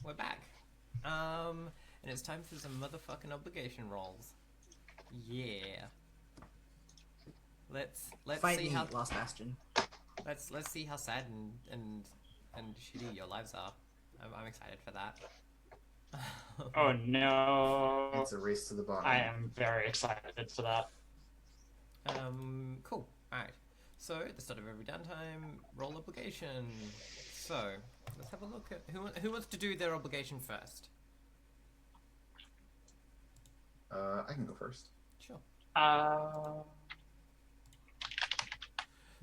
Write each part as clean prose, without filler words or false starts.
we're back. And it's time for some motherfucking obligation rolls. Yeah. Let's Fight see me, how Lost Bastion. let's see how sad and shitty your lives are. I'm excited for that. Oh no. It's a race to the bottom. I am very excited for that. Cool. Alright. So, at the start of every downtime, roll obligation. So, let's have a look at who wants to do their obligation first. I can go first. Sure. Uh,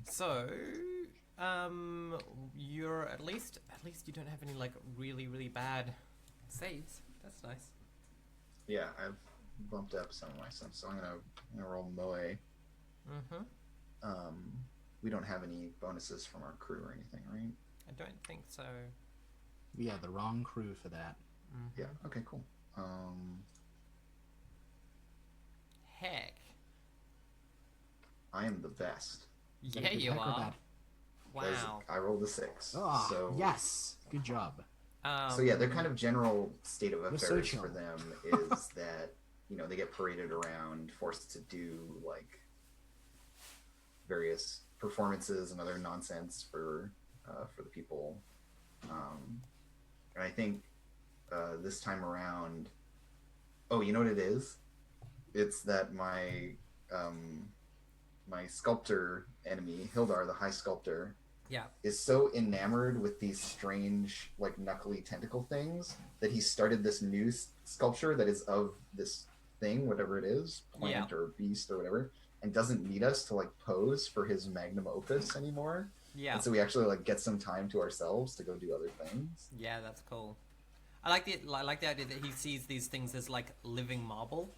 So, you're at least you don't have any like really bad saves. That's nice. Yeah, I've bumped up some of my stuff, so I'm gonna roll Moe. Mm-hmm. We don't have any bonuses from our crew or anything, right? I don't think so. Yeah, the wrong crew for that. Mm-hmm. Yeah. Okay. Cool. Heck. I am the best. Is that a Yeah, good you heck or are. bad? Guys, Wow. I rolled a 6. Oh, so yes. Good job. So yeah, their kind of general state of We're so affairs chill. for them is that they get paraded around, forced to do like various performances and other nonsense for the people. And I think this time around, oh, you know what it is? It's that my sculptor enemy, Hildar, the High Sculptor, Yeah. is so enamored with these strange, like, knuckly tentacle things that he started this new sculpture that is of this thing, whatever it is, plant or beast or whatever, and doesn't need us to, like, pose for his magnum opus anymore. Yeah. And so we actually, like, get some time to ourselves to go do other things. Yeah, that's cool. I like the idea that he sees these things as like living marble.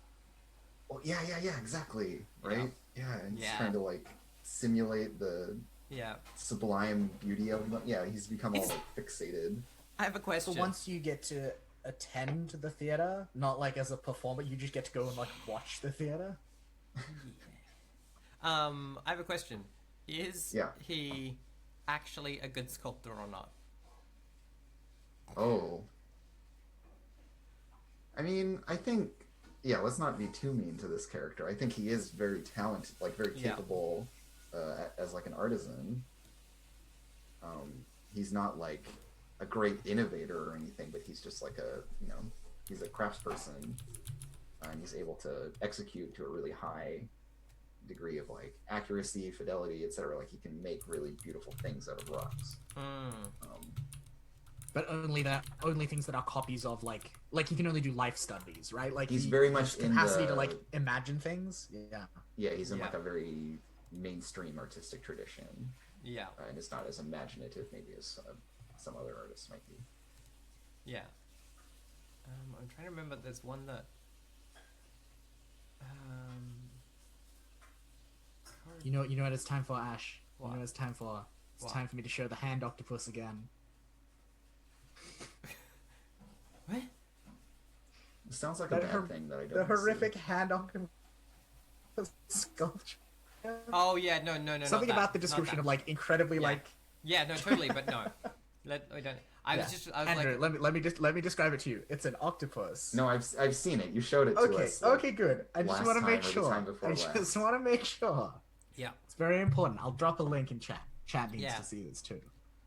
Oh, yeah, exactly. Right? Yeah, and he's Yeah. trying to, like, simulate the Yeah. sublime beauty of them. Yeah, he's become all, like, fixated. I have a question. So once you get to attend the theater, not like as a performer, you just get to go and like watch the theater. I have a question. Is Yeah. he actually a good sculptor or not? Oh. I mean, I think, yeah, let's not be too mean to this character. I think he is very talented, like very Yeah. capable as like an artisan. He's not like a great innovator or anything, but he's just like he's a craftsperson, and he's able to execute to a really high degree of like accuracy, fidelity, etc. Like he can make really beautiful things out of rocks. But only things that are copies of like he can only do life studies, right? Like He's very much has in capacity the- to like imagine things. Yeah. Yeah, he's in Yeah. like a very mainstream artistic tradition. Yeah. And it's not as imaginative maybe as some other artists might be. Yeah. I'm trying to remember. There's one that. You know what it's time for, Ash? What? You know what it's time for? It's What? time for me to show the hand octopus again. What? It sounds like a That bad hor- thing that I don't The wanna see. horrific hand octopus sculpture. Oh yeah, no, not Something that, about the not description that. of like incredibly Yeah. like. Yeah, no, totally, but no. We don't. I was Andrew, like, let me describe it to you. It's an octopus. No, I've seen it. You showed it to Okay, us. like, okay, good. I just last want to time make or the sure. time before I just last. want to make sure. yeah. It's very important. I'll drop a link in chat. Chat needs Yeah. to see this too.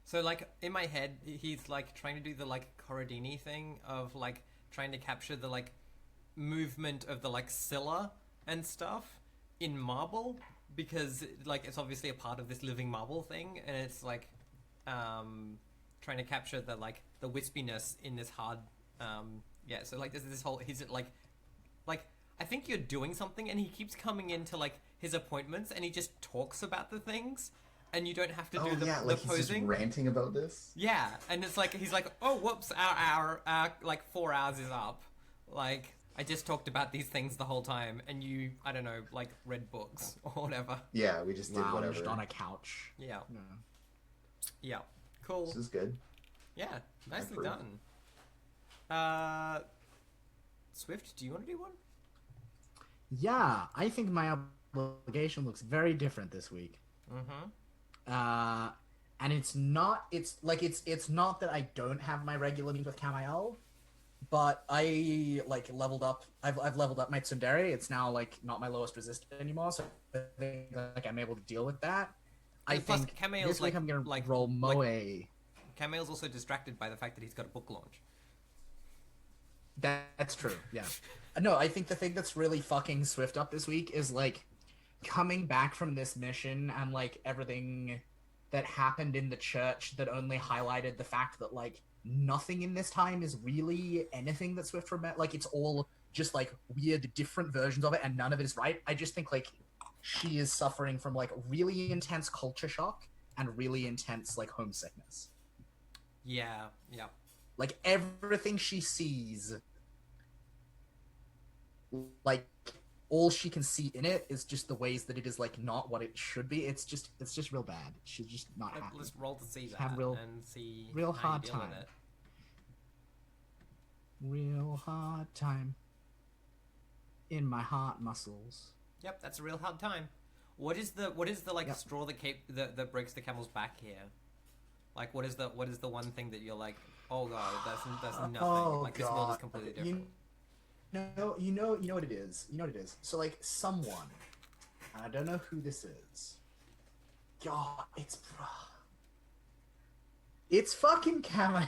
So like in my head, he's like trying to do the like Corradini thing of like trying to capture the like movement of the like Scylla and stuff in marble because like it's obviously a part of this living marble thing, and it's like trying to capture the like the wispiness in this hard yeah. So like there's this whole he's like I think you're doing something, and he keeps coming into like his appointments, and he just talks about the things. And you don't have to do Oh the, yeah, the like he's just posing. ranting about this. Yeah, and it's like he's like, oh, whoops, our like 4 hours is up. Like I just talked about these things the whole time, and you, I don't know, like read books or whatever. Yeah, we just did Lounged whatever. on a couch. Yeah, Yeah. yeah, cool. This is good. Yeah, nicely approve. done. Swift, do you want to do one? Yeah, I think my obligation looks very different this week. Mm-hmm. and it's not that I don't have my regular meet with Camael, but I like leveled up. I've leveled up my Tsundere. It's now like not my lowest resist anymore, so I think like I'm able to deal with that. I And plus, think Camael's this week I'm gonna roll Moe. Camael's also distracted by the fact that he's got a book launch. That's true. Yeah. No, I think the thing that's really fucking Swift up this week is like coming back from this mission and like everything that happened in the church that only highlighted the fact that like nothing in this time is really anything that Swift remember. Like it's all just like weird different versions of it and none of it is right. I just think like she is suffering from like really intense culture shock and really intense like homesickness. Yeah. Like everything she sees, like all she can see in it is just the ways that it is like not what it should be. It's just real bad. She's just not happy. Let's roll to see Just that have real see real how hard you deal with time. it. Real hard time in my heart muscles. Yep, that's a real hard time. What is the like Yep. straw that breaks the camel's back here? Like what is the one thing that you're like, oh god, that's nothing. Like this world is completely different. You know what it is. You know what it is. So like someone, and I don't know who this is. God, it's fucking Camo.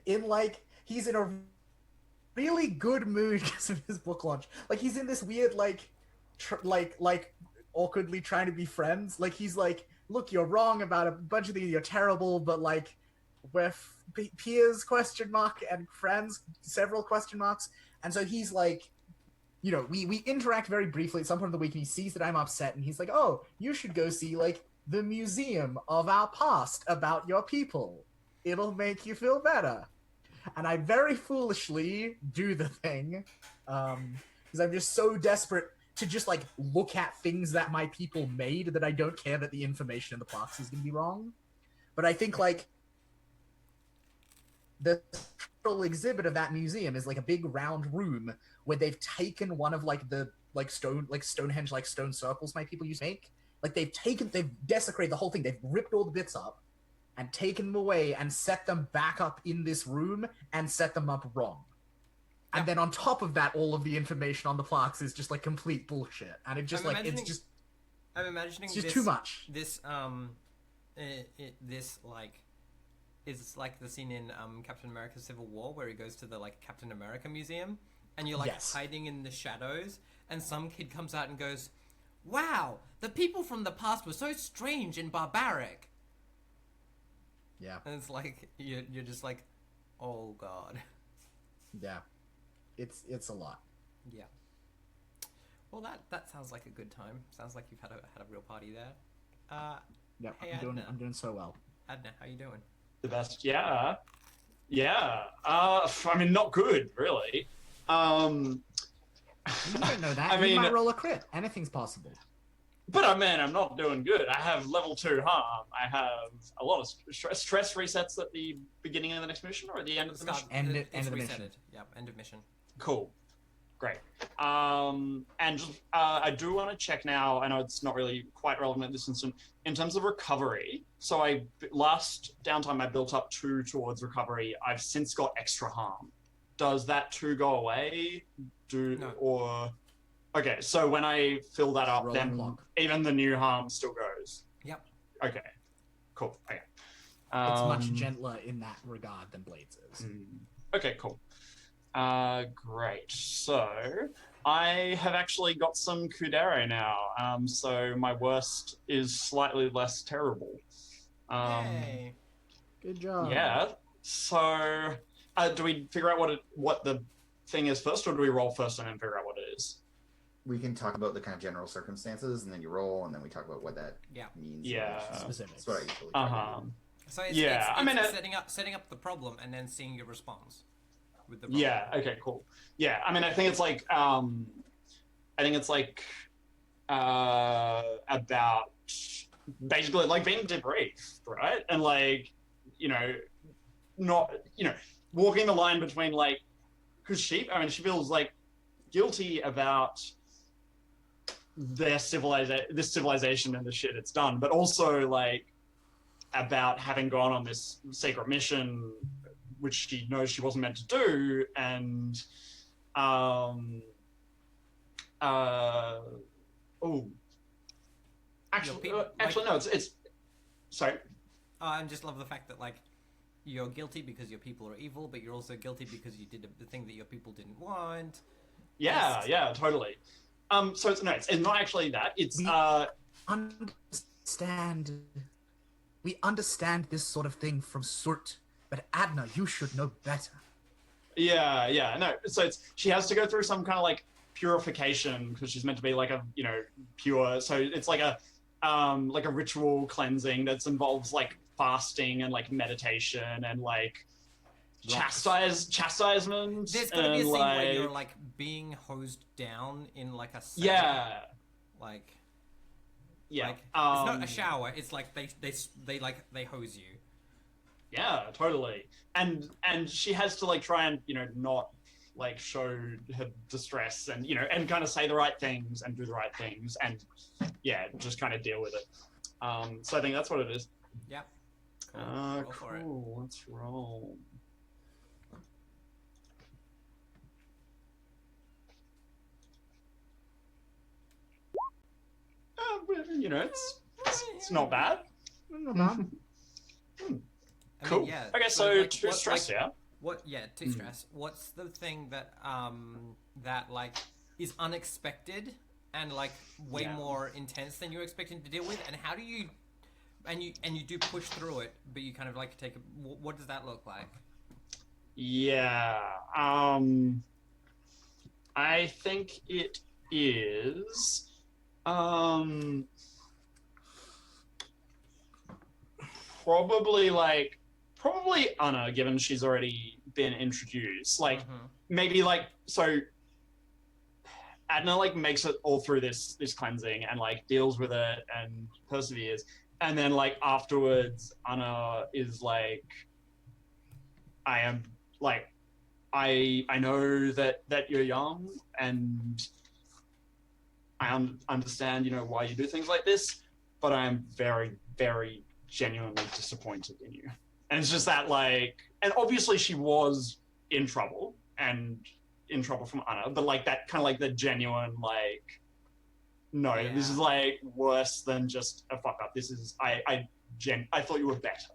In like he's in a really good mood because of his book launch. Like he's in this weird like awkwardly trying to be friends. Like he's like, look, you're wrong about a bunch of things. You're terrible, but like we're peers question mark and friends several question marks. And so he's like, you know, we interact very briefly at some point of the week, and he sees that I'm upset, and he's like, oh, you should go see like the museum of our past about your people. It'll make you feel better. And I very foolishly do the thing, because I'm just so desperate to just like look at things that my people made that I don't care that the information in the box is going to be wrong. But I think like the central exhibit of that museum is like a big round room where they've taken one of like the Stonehenge like stone circles my people used to make. Like they've desecrated the whole thing. They've ripped all the bits up and taken them away and set them back up in this room and set them up wrong. And then on top of that, all of the information on the plaques is just like complete bullshit. And it just I'm like imagining it's just too much. This this like is like the scene in Captain America: Civil War where he goes to the like Captain America museum and you're like hiding in the shadows and some kid comes out and goes, "Wow, the people from the past were so strange and barbaric." Yeah. And it's like you're just like, "Oh god." Yeah. It's a lot. Yeah. Well, that sounds like a good time. Sounds like you've had a real party there. Yeah, Hey, I'm doing so well. Adna, how you doing? The best. Yeah. I mean, not good, really. You don't know that. I mean, you might roll a crit. Anything's possible. But I mean, I'm not doing good. I have level 2 harm. I have a lot of stress resets at the beginning of the next mission or at the end of the mission. End of the resetted. mission. Yep, end of mission. Cool. Great. And I do want to check now. I know it's not really quite relevant at this instant. In terms of recovery, so last downtime I built up 2 towards recovery. I've since got extra harm. Does that 2 go away? Or okay? So when I fill that up, then clock. even the new harm still goes. Yep. Okay. Cool. Okay. It's much gentler in that regard than Blades is. Okay. Cool. Great. So I have actually got some Kudere now. So my worst is slightly less terrible. Hey. Good job. Yeah. So do we figure out what the thing is first, or do we roll first and then figure out what it is? We can talk about the kind of general circumstances, and then you roll, and then we talk about what that means. Yeah. Specifics. That's what I usually try to do. So it's, Yeah, it's, I mean, setting up the problem and then seeing your response with the problem. Yeah. Okay. Cool. Yeah. I mean, I think it's like about basically like being debriefed, right? And like, not walking the line between like, because she feels like guilty about this civilization and the shit it's done, but also like about having gone on this secret mission, which she knows she wasn't meant to do, and oh, actually, no, it's sorry. I just love the fact that like you're guilty because your people are evil, but you're also guilty because you did the thing that your people didn't want. Yeah, yeah, totally. So it's not actually that. It's understand. We understand this sort of thing from Surt, but Adna, you should know better. Yeah, no. So she has to go through some kind of like purification because she's meant to be like a pure. So it's like a ritual cleansing that involves like fasting and like meditation and like chastisement. There's gonna be a scene where you're like being hosed down in like a cell. Yeah. Like yeah. Like, it's not a shower. It's like they hose you. Yeah, totally. And she has to like try and not like show her distress and and kind of say the right things and do the right things and just kind of deal with it. So I think that's what it is. Yeah. Cool. Go for it. Let's roll. It's not bad. Cool. Yeah. Okay, so two stress, yeah. What? Yeah, two stress. What's the thing that that like is unexpected and like way more intense than you were expecting to deal with? And how do you? And you do push through it, but you kind of like take a. What does that look like? Yeah. I think it is. Probably Anna, given she's already been introduced. Like maybe like so. Adna like makes it all through this cleansing and like deals with it and perseveres, and then like afterwards, Anna is like, I am like, I know that you're young and I understand why you do things like this, but I am very, very genuinely disappointed in you. And it's just that like, and obviously she was in trouble from Anna, but like that kind of like the genuine like, no, this is like worse than just a fuck up. This is I thought you were better.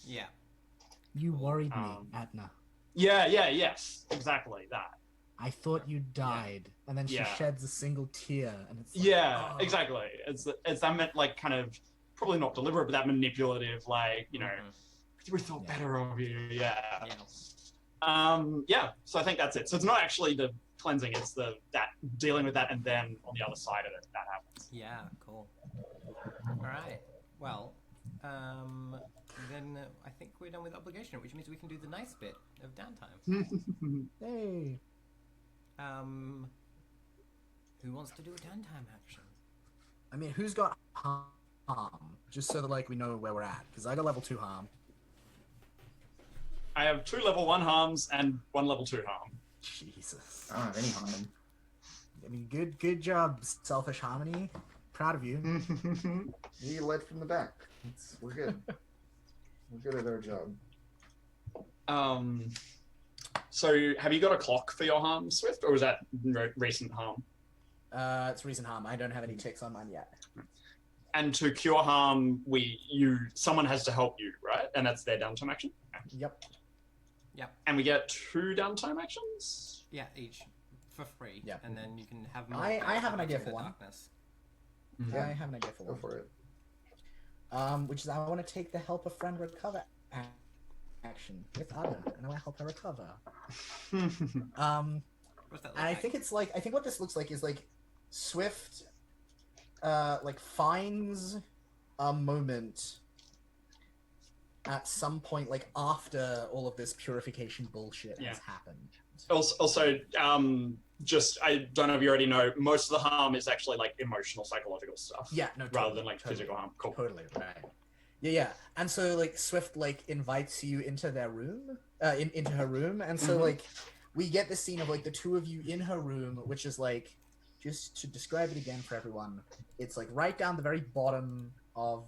Yeah. You worried me, Adna. Yes, exactly that. I thought you died, and then she sheds a single tear, and it's like, exactly. It's that meant like kind of probably not deliberate, but that manipulative, like we thought better of you, So I think that's it. So it's not actually the cleansing; it's that dealing with that, and then on the other side of it, that happens. Yeah, cool. All right. Well, then I think we're done with obligation, which means we can do the nice bit of downtime. Hey. Who wants to do a downtime action? I mean, who's got harm? Just so that like we know where we're at, because I got level 2 harm. I have 2 level 1 harms and 1 level 2 harm. Jesus. I don't have any harm. I mean, good job, Selfish Harmony. Proud of you. You led from the back. We're good. We're good at our job. So have you got a clock for your harm, Swift, or was that recent harm? It's recent harm. I don't have any ticks on mine yet. And to cure harm, someone has to help you, right? And that's their downtime action? Yep. And we get 2 downtime actions? Yeah, each. For free. Yep. And then you can have more. I have an idea for one. Darkness. Yeah, I have an idea for one. Go for it. Which is I want to take the help a friend recover action with Adna, and I want to help her recover. What's that look And I think it's like I think what this looks like is like Swift like finds a moment at some point like after all of this purification bullshit has happened. Also, just I don't know if you already know, most of the harm is actually like emotional, psychological stuff. Yeah, no, totally, rather than like physical harm. Cool. Totally, right. Yeah. And so like Swift like invites you into their room, into her room, and so like we get this scene of like the 2 of you in her room, which is like, just to describe it again for everyone, it's like right down the very bottom of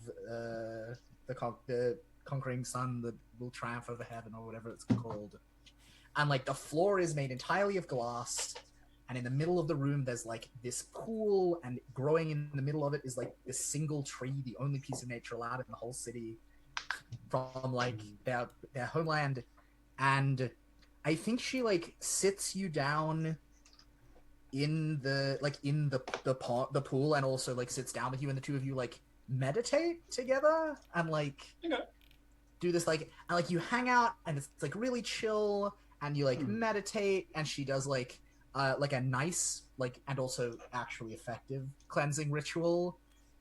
the conquering sun that will triumph over heaven, or whatever it's called. And like the floor is made entirely of glass, and in the middle of the room there's like this pool, and growing in the middle of it is like this single tree, the only piece of nature allowed in the whole city, from like their homeland. And I think she like sits you down in the pool, and also like sits down with you, and the two of you like meditate together and like do this like, and like you hang out, and it's like really chill, and you like meditate, and she does like a nice like and also actually effective cleansing ritual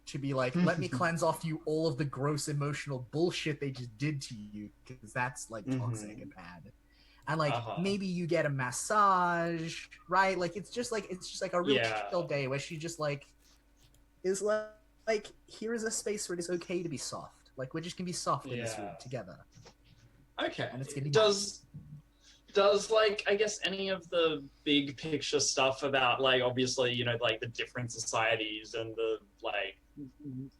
to be like, let me cleanse off you all of the gross emotional bullshit they just did to you, because that's like toxic and bad. And like maybe you get a massage, right? Like it's just like a real chill day where she just like is like here is a space where it is okay to be soft. Like we're just gonna be soft in this room together. Okay. And it's gonna be does like I guess any of the big picture stuff about like obviously, you know, like the different societies and the like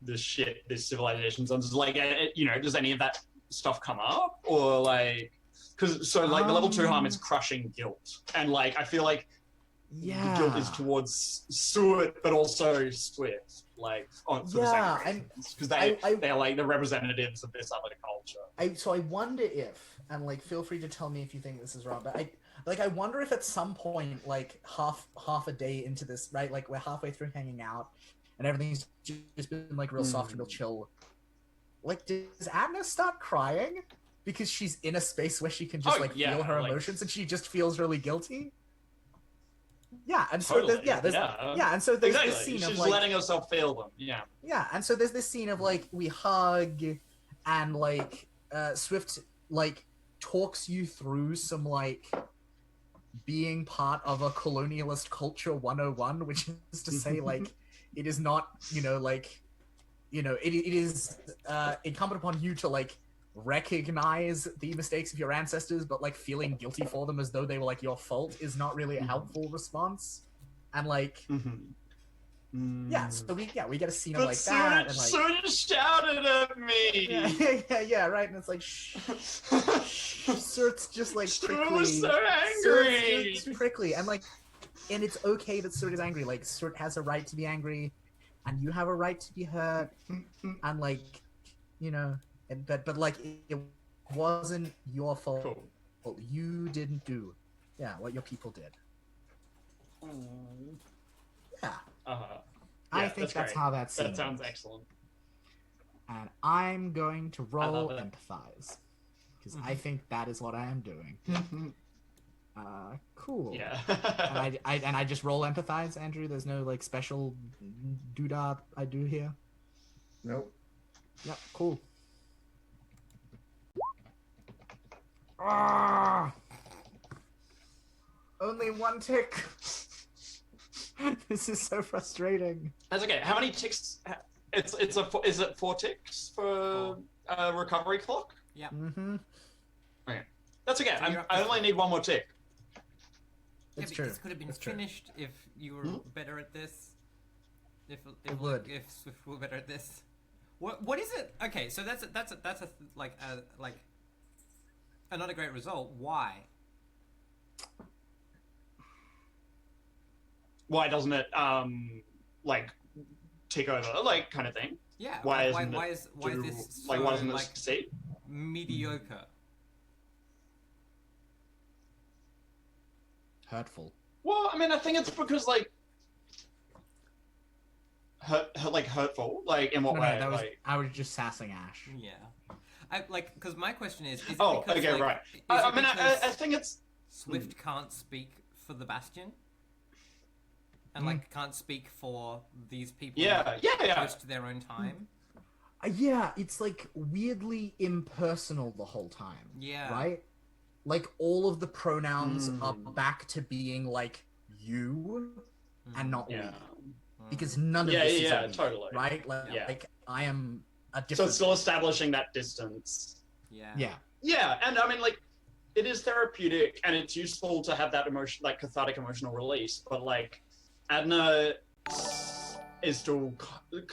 the civilizations, and like you know, does any of that stuff come up, or like because so like the level 2 harm is crushing guilt, and like I feel like the guilt is towards Stewart but also Swift, like for the same reasons, because they're like the representatives of this other culture. So I wonder if, and like feel free to tell me if you think this is wrong, but I wonder if at some point, like half a day into this, right, like we're halfway through hanging out and everything's just been like real soft and real chill, like does Adna start crying because she's in a space where she can just feel her emotions, and she just feels really guilty? Yeah, and so totally. And so there's exactly. this scene she's of like letting herself feel them. Yeah, and so there's this scene of like we hug, and like Swift like talks you through some like being part of a colonialist culture 101, which is to say like it is not, you know, like, you know, it is incumbent upon you to like recognize the mistakes of your ancestors, but like feeling guilty for them as though they were like your fault is not really a helpful response. And like yeah, so we get a scene of like that, and like Soon shouted at me. Yeah, right. And it's like Surt's just like prickly. was so angry. Surt's prickly, and like, and it's okay that Surt is angry. Like Surt has a right to be angry, and you have a right to be hurt, and like, you know, but like it wasn't your fault. Cool. You didn't do, what your people did. Yeah. I think that's how that scene That sounds ends. excellent. And I'm going to roll empathize, because I think that is what I am doing. Cool. Yeah. and I just roll empathize, Andrew. There's no like special doodah I do here. Nope. Yep. Cool. Only one tick. This is so frustrating. That's okay. How many ticks? Is it 4 ticks for a recovery clock? Yeah. Okay. That's okay. So I only need 1 more tick. It's but true. This could have been finished if you were better at this. If Swift were better at this. What is it? Okay, so that's another great result. Why? Why doesn't it like take over, like kind of thing? Yeah. Why is this so, why doesn't it succeed? Mediocre? Hurtful. Well, I mean, I think it's because like hurtful. Like in what way? That was, I was just sassing Ash. Yeah. Because my question is it oh, because, okay, like, right. I mean, I think it's Swift can't speak for the Bastion, and like can't speak for these people. Yeah. Close to their own time. Yeah, it's like weirdly impersonal the whole time. Yeah. Right? Like all of the pronouns are back to being like you and not we. Because none of this is me, totally. Right? Like I am a different. So it's still establishing that distance. Yeah. Yeah, and I mean, like, it is therapeutic and it's useful to have that emotion, like cathartic emotional release. But like, Adna is still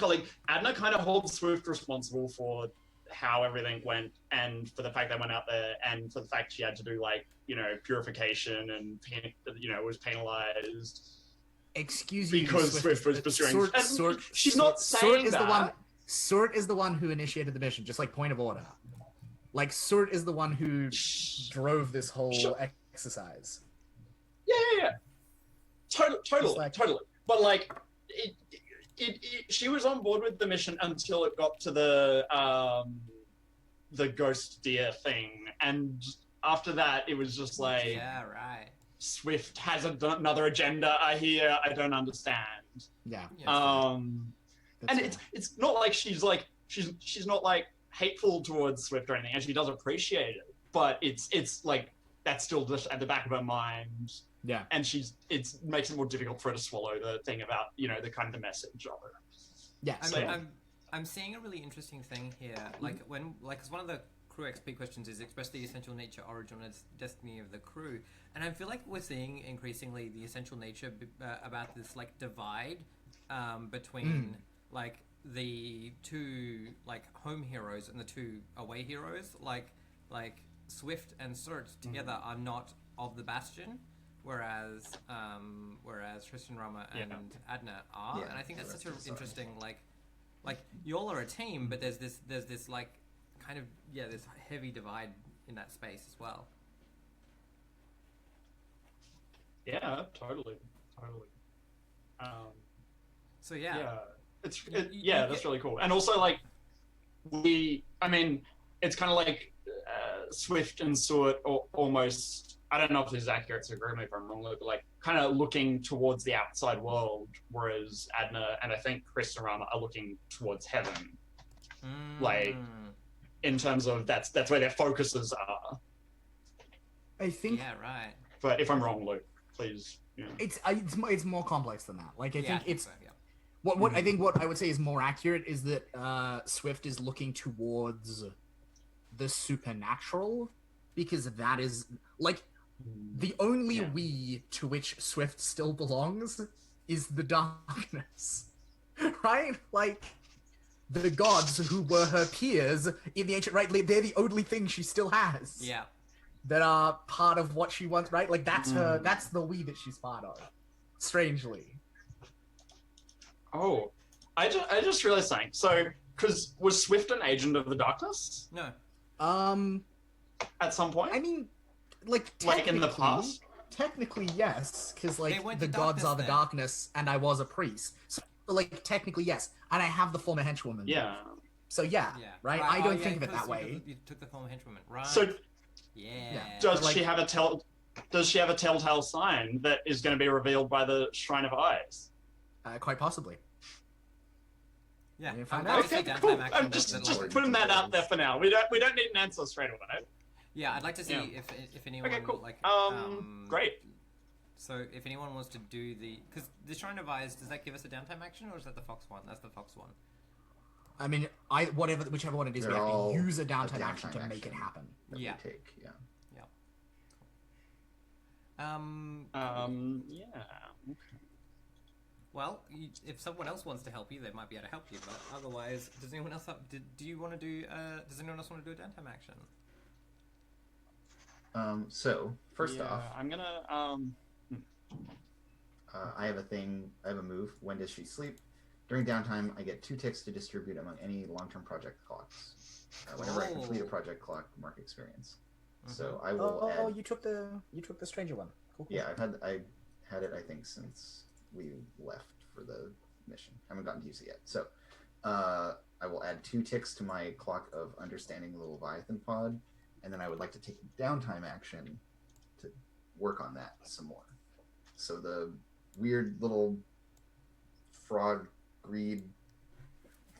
like Adna kind of holds Swift responsible for how everything went, and for the fact they went out there, and for the fact she had to do like purification and was penalized Excuse you, because Swift was pursuing. She's not saying that. Sort is the one who initiated the mission. Just like point of order. Like Sort is the one who drove this whole exercise. Yeah. Totally. Like, totally. But like, she was on board with the mission until it got to the ghost deer thing, and after that, it was just like, yeah, right. Swift has another agenda. I hear. I don't understand. Yeah. And it's not like she's not like hateful towards Swift or anything, and she does appreciate it. But it's like that's still just at the back of her mind. Yeah. And it makes it more difficult for her to swallow the thing about the kind of the message of it. Yeah. I'm seeing a really interesting thing here. Like because one of the crew XP questions is express the essential nature, origin, and destiny of the crew, and I feel like we're seeing increasingly the essential nature about this like divide between like the two like home heroes and the two away heroes. Like Swift and Surt together are not of the Bastion, whereas Tristan Rama and Adna are, and I think that's such an interesting like y'all are a team, but there's this like kind of this heavy divide in that space as well. Yeah, totally. So yeah, that's really cool. And also like it's kind of like Swift and Sort almost. I don't know if this is accurate, so correct me if I'm wrong, but like kind of looking towards the outside world, whereas Adna and I think Chris and Rama are looking towards heaven. Like in terms of that's where their focuses are. I think. Yeah, right. But if I'm wrong, Luke, please. It's more complex than that. Like I think it's. So, yeah. What I think what I would say is more accurate is that Swift is looking towards the supernatural, because that is like the only we to which Swift still belongs is the darkness, right? Like the gods who were her peers in the ancient, right? They're the only thing she still has. Yeah. That are part of what she wants, right? Like that's her. That's the we that she's part of. Strangely. Oh, I just realized something. So, because was Swift an agent of the darkness? No. At some point? I mean, like in the past? Technically, yes, because like the to gods are the then. darkness, and I was a priest. So, like technically, yes, and I have the former henchwoman. Yeah. So yeah, right. I don't think of it that way. You took the former henchwoman, right? So, does like, she have a telltale sign that is going to be revealed by the Shrine of Eyes? Quite possibly. Yeah. Find I'm out. going to Okay, see cool. downtime I'm action just putting that out there for now. We don't need an answer straight away. Yeah, I'd like to see if anyone cool. like Great. So if anyone wants to do because the Shrine of Eyes, does that give us a downtime action, or is that the Fox one? That's the Fox one. I mean, whichever one it is, we have to use a downtime action to make it happen. Yeah. We take, yeah. Yeah. Okay. Well, if someone else wants to help you, they might be able to help you. But otherwise, does anyone else do you want to do? Does anyone else want to do a downtime action? So first off, I'm gonna I have a move. When does she sleep? During downtime, I get 2 ticks to distribute among any long-term project clocks. Whenever I complete a project clock, mark experience. So I will. Add... you took the stranger one. Cool. Yeah, I had it I think since we left for the mission. Haven't gotten to use it yet. So I will add 2 ticks to my clock of understanding the Leviathan pod, and then I would like to take a downtime action to work on that some more. So the weird little frog greed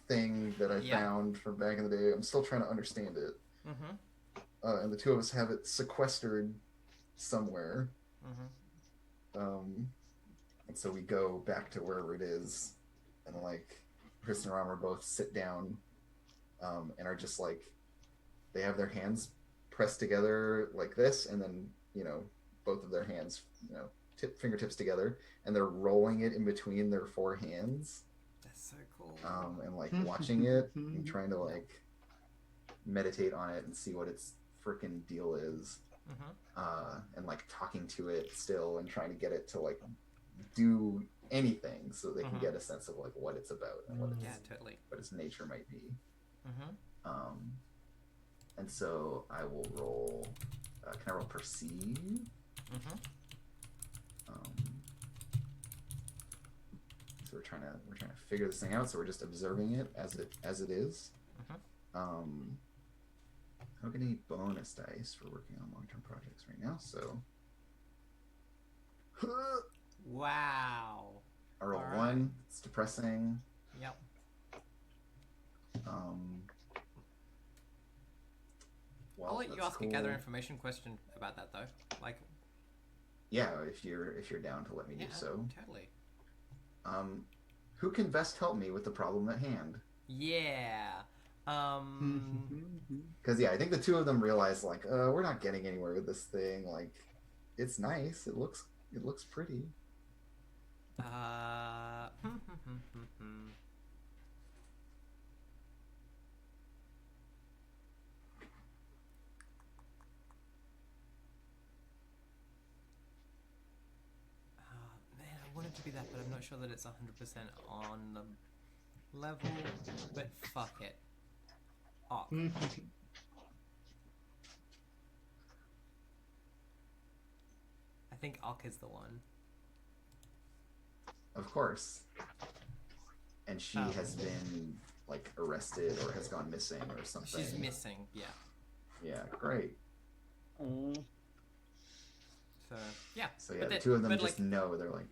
thing that I found from back in the day, I'm still trying to understand it. And the two of us have it sequestered somewhere. And so we go back to wherever it is, and like Chris and Ram both sit down and are just like, they have their hands pressed together like this, and then both of their hands fingertips together, and they're rolling it in between their 4 hands. That's so cool. And like watching it and trying to like meditate on it and see what its freaking deal is. Mm-hmm. And like talking to it still and trying to get it to like do anything so they can get a sense of like what it's about and what Totally. what its nature might be. Mm-hmm. And so I will roll. Can I roll perceive? Mm-hmm. So we're trying to figure this thing out. So we're just observing it as it is. Mm-hmm. I don't get any bonus dice for working on long-term projects right now, so Wow. I roll All right. 1. It's depressing. Yep. Well, I'll let you that's ask cool. a gather information question about that though. Like, Yeah, if you're down to let me do so. Totally. Who can best help me with the problem at hand? Yeah. Because I think the two of them realize like, we're not getting anywhere with this thing. Like, it's nice. It looks pretty. Man, I want it to be that, but I'm not sure that it's 100% on the level. But fuck it. Oh. I think Ock is the one. Of course. And she has been like arrested or has gone missing or something. She's missing, yeah. Yeah, great. So yeah. So yeah, the two of them just know. They're like,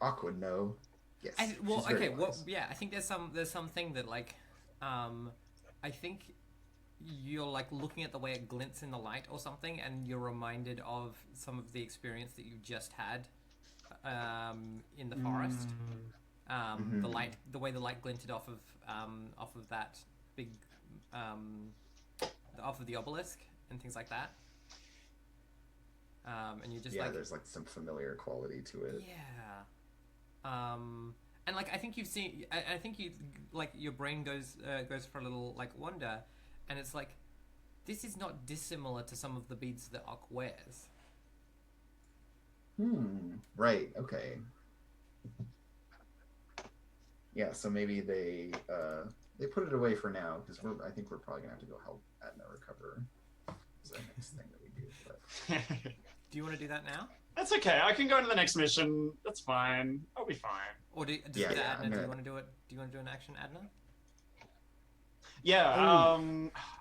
Ock would know. Yes. Well, she's very okay. Well, wise. yeah. I think there's something that like, I think you're like looking at the way it glints in the light or something, and you're reminded of some of the experience that you just had, in the forest. The light, the way the light glinted off of that big, off of the obelisk and things like that. And you're just like, there's like some familiar quality to it. Yeah. And like I think you've seen, I think you like your brain goes for a little like wonder, and it's like, this is not dissimilar to some of the beads that Ock wears. Right. Okay. Yeah. So maybe they put it away for now because I think we're probably gonna have to go help Adna recover. Is the next thing that we do. But... Do you want to do that now? That's okay. I can go into the next mission. That's fine. I'll be fine. Or do you want to do it? Do you want to do an action, Adna? Yeah.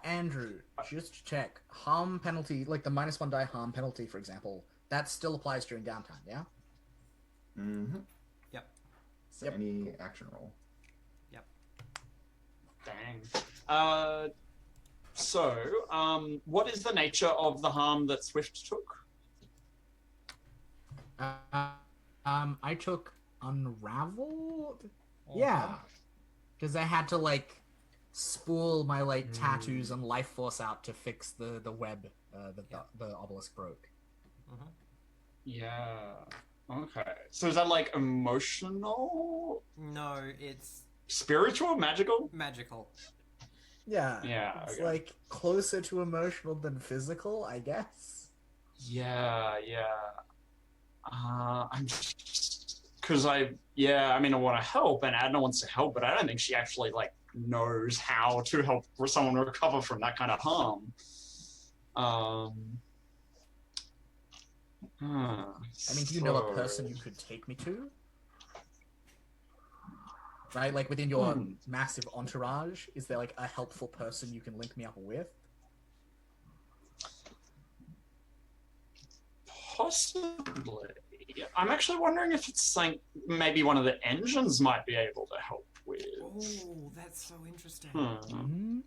Andrew, just to check, harm penalty, like the -1 die harm penalty, for example, that still applies during downtime, yeah? Yep. So any action roll. Yep. Dang. So, what is the nature of the harm that Swift took? I took Unraveled? Yeah. Because I had to, like, spool my, like, tattoos and life force out to fix the web that the obelisk broke. Yeah. Okay. So is that, like, emotional? No, it's... Spiritual? Magical? Magical. Yeah. Yeah, It's, okay. like, closer to emotional than physical, I guess. Yeah. I'm just... Because I want to help, and Adna wants to help, but I don't think she actually, like, knows how to help someone recover from that kind of harm. I mean, do you know a person you could take me to? Right? Like, within your massive entourage, is there, like, a helpful person you can link me up with? Possibly. I'm actually wondering if it's like maybe one of the engines might be able to help with. Oh, that's so interesting.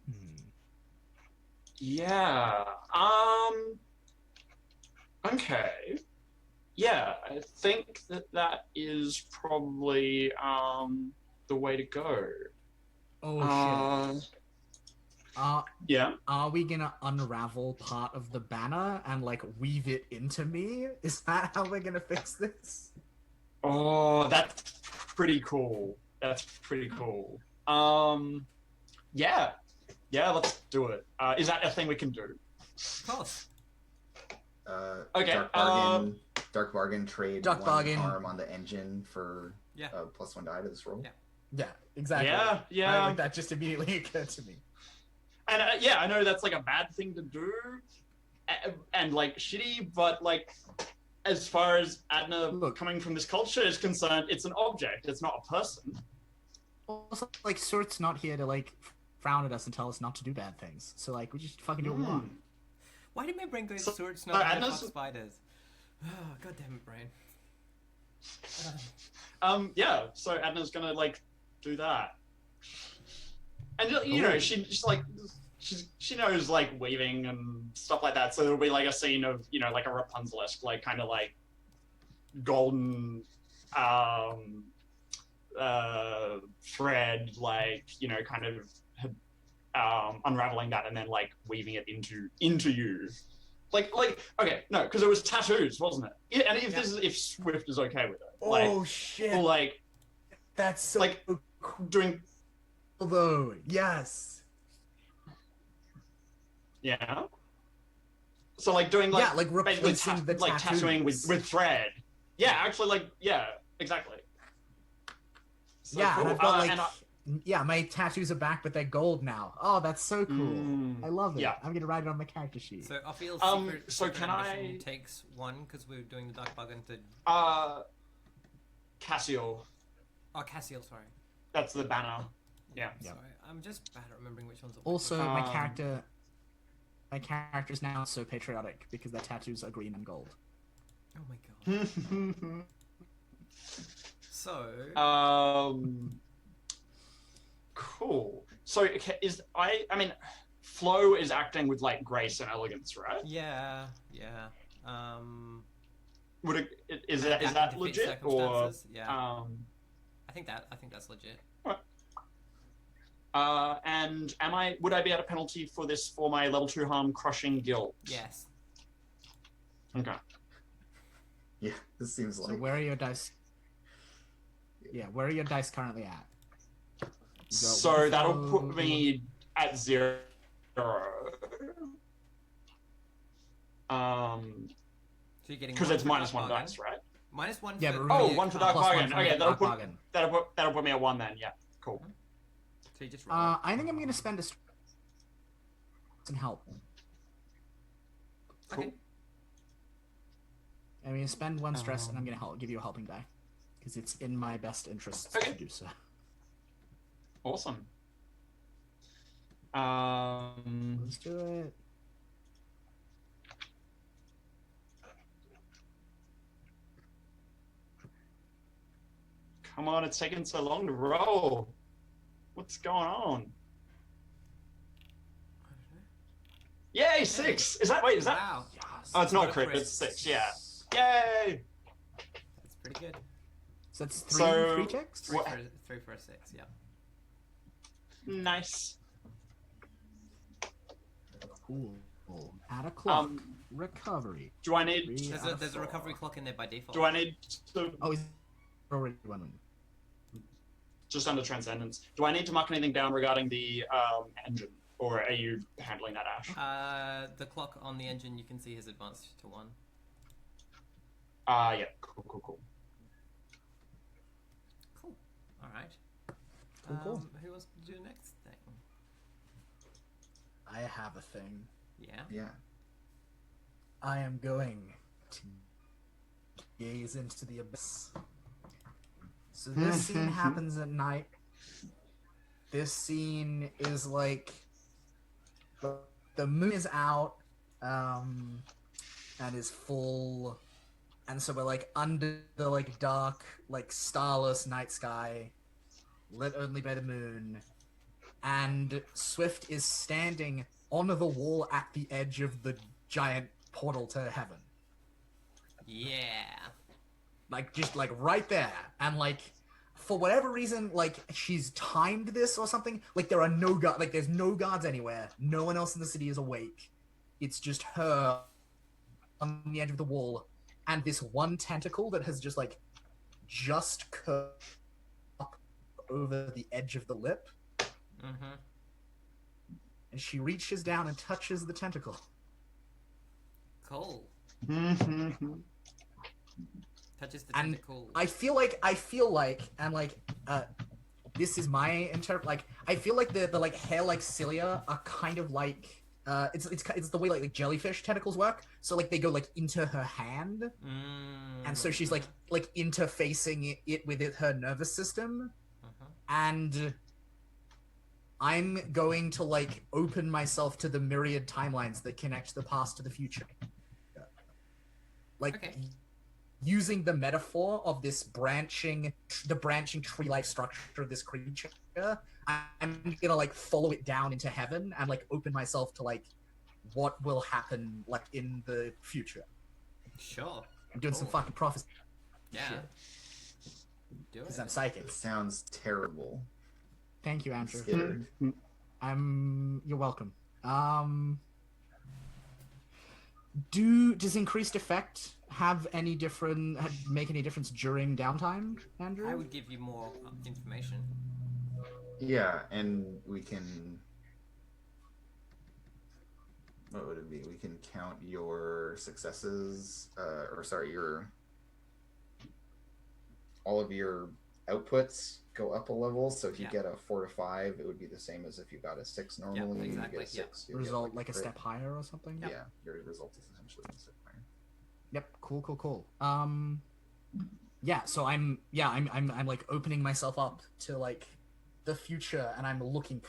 Yeah. Okay. Yeah, I think that is probably the way to go. Oh, shit. Yeah. Are we gonna unravel part of the banner and, like, weave it into me? Is that how we're gonna fix this? Oh, that's pretty cool. Yeah. Yeah, let's do it. Is that a thing we can do? Of course. Okay, Dark bargain trade Dark one bargain. harm on the engine for Yeah. +1 die to this roll. Yeah. Yeah, exactly. Yeah. Right, like that just immediately occurred to me. And yeah, I know that's like a bad thing to do, and like shitty, but like as far as Adna Look. coming from this culture is concerned, it's an object. It's not a person. Also, like, Surt's not here to like frown at us and tell us not to do bad things. So like, we just fucking do what we want. Why did my brain go So- swords so not Adna's- fuck spiders? Oh, God damn it, brain. Yeah. So Adna's gonna like do that, and you know she just like she knows like weaving and stuff like that. So there'll be like a scene of like a Rapunzel-esque like kind of like golden thread, like kind of unraveling that and then like weaving it into you. Like okay, no, because it was tattoos, wasn't it? Yeah, and if Swift is okay with it, like, Oh shit! or like That's so like cool, doing, though. Yes. yeah. So like doing like Yeah, like basically replacing the like tattooing tattoos. with thread. Yeah, actually, like exactly. So Yeah, cool. and I've got like, and yeah, my tattoos are back, but they're gold now. Oh, that's so cool. I love it. yeah. I'm gonna write it on my character sheet. So Ophiel's so secret can ambition I- takes 1 because we're doing the dark bargain to... Cassio, Oh, Cassiel, sorry. that's the banner. Yeah. Sorry, I'm just bad at remembering which ones are which. Also, Um, my character's now so patriotic because their tattoos are green and gold. Oh my god. So... Cool. So I mean, Flo is acting with like grace and elegance, right? yeah. Would it, is Adapt that to fit legit or circumstances, yeah. I think that's legit. and would I be at a penalty for this for my level 2 harm crushing guilt? Yes. Okay. Yeah, this seems So like where are your dice? Yeah, where are your dice currently at? You got So one that'll for- put me at 0. So you're getting Because one it's for minus dark 1 bargain. dice, right? Minus 1 Yeah, for... but Oh, remember, one for dark plus one bargain. for Okay, dark bargain. that'll put me at 1 then. Yeah, cool. So you just roll. I think I'm gonna spend some help. Okay. I'm gonna spend 1 stress, and I'm gonna give you a helping die, because it's in my best interest Okay. to do so. Awesome. Let's do it. Come on, it's taking so long to roll. What's going on? Yay, 6! Is that is that? Wow. Yes. Oh, it's not a Not a crit. crit. It's 6. Yeah. Yay! That's pretty good. So that's three So- checks. Three What- for, 3 for a 6, yeah. Nice. Cool. Add a clock. Um, Recovery. Do I need? Three There's out a, of there's a 4. recovery clock in there by default. Do I need to Oh, he's already one. just under transcendence? Do I need to mark anything down regarding the engine, or are you handling that, Ash? The clock on the engine you can see has advanced to 1. Yeah. Cool. Cool. Alright. Cool. Who wants to do the next thing? I have a thing. Yeah? yeah. I am going to gaze into the abyss. So this scene happens at night. This scene is like the moon is out, and is full, and so we're like under the like dark, like starless night sky, lit only by the moon, and Swift is standing on the wall at the edge of the giant portal to heaven. Yeah. Like just like right there, and like for whatever reason, like she's timed this or something. Like there are no guards, like there's no guards anywhere. No one else in the city is awake. It's just her on the edge of the wall, and this one tentacle that has just curved up over the edge of the lip. Mm-hmm. and she reaches down and touches the tentacle. Cool. Touches the And tentacle. I feel like, and like, this is my like, I feel like the like hair-like cilia are kind of like, it's the way like jellyfish tentacles work. So like they go like into her hand, and so she's like interfacing it with her nervous system, and I'm going to like open myself to the myriad timelines that connect the past to the future. Like, Okay. using the metaphor of this branching tree-like structure of this creature, I'm gonna like follow it down into heaven and like open myself to like what will happen like in the future. Sure. I'm doing some Cool. fucking prophecy Yeah. shit Do because it. I'm psychic. It sounds terrible. Thank you, I'm Andrew. scared. You're welcome. Does increased effect make any difference during downtime, Andrew? I would give you more information. Yeah, and we can. What would it be? We can count your successes, all of your outputs go up a level. So if you Yeah. get a 4 to 5, it would be the same as if you got a 6 normally. exactly, You get a yeah. 6, you Result get like a crit. step higher or something? Yep. Yeah, your result is essentially a step higher. Yep. Cool. Yeah. So I'm like opening myself up to like the future, and I'm looking,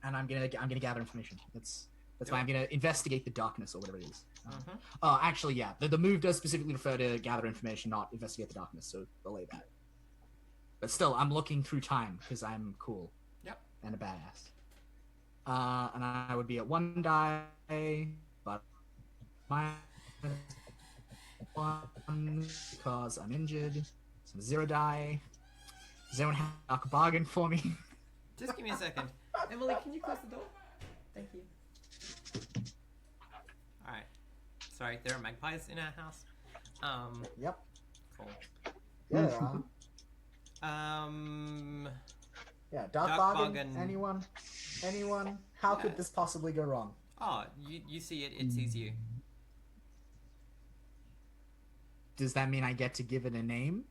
and I'm gonna gather information. That's why I'm gonna investigate the darkness or whatever it is. Actually, yeah. The move does specifically refer to gather information, not investigate the darkness. So relay that. But still, I'm looking through time because I'm cool. Yep. And a badass. And I would be at 1 die, but minus 1 because I'm injured. So 0 die. Does anyone have a bargain for me? Just give me a second. Emily, can you close the door? Thank you. Alright. Sorry, there are magpies in our house. Yep. Cool. Yeah, there are. Yeah, dark bargain. Anyone? How could this possibly go wrong? Oh, you see it, it sees you. Does that mean I get to give it a name?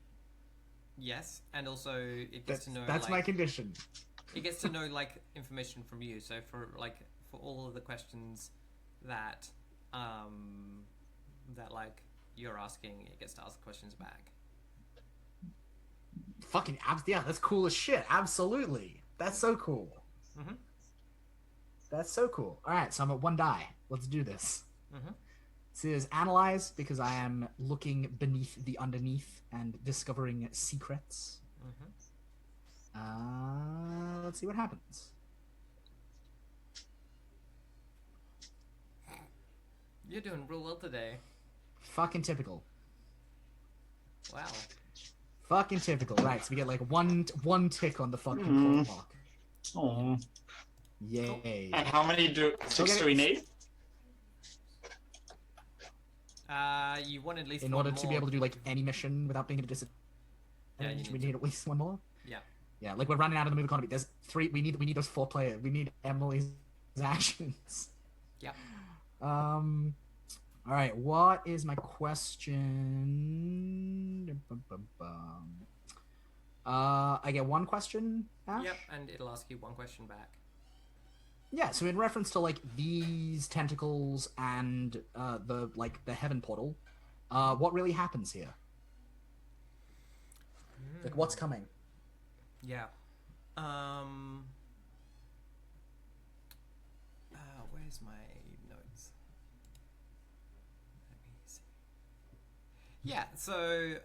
Yes, and also it gets to know. That's like, my condition. It gets to know like information from you. So for all of the questions that like you're asking, it gets to ask questions back. Fucking yeah, that's cool as shit. Absolutely, that's so cool. Mm-hmm. That's so cool. All right, so I'm at 1 die. Let's do this. Mm-hmm. This is analyze because I am looking beneath the underneath and discovering secrets. Mm-hmm. Let's see what happens. You're doing real well today. Fucking typical. Wow. Fucking typical. Right, so we get like one tick on the fucking clock. Oh. Yay. And how many 6 do we need? You want at least In one order to be more. able to do like any mission without being at a disadvantage, Yeah, you we need need at least 1 more. Yeah. Yeah, like we're running out of the move economy. There's 3. We need those 4 players. We need Emily's actions. Yep. All right. What is my question? I get 1 question. Ash? Yep, and it'll ask you 1 question back. Yeah. So in reference to like these tentacles and the heaven portal, what really happens here? Like what's coming? Yeah. Where's my notes? Let me see. Yeah, so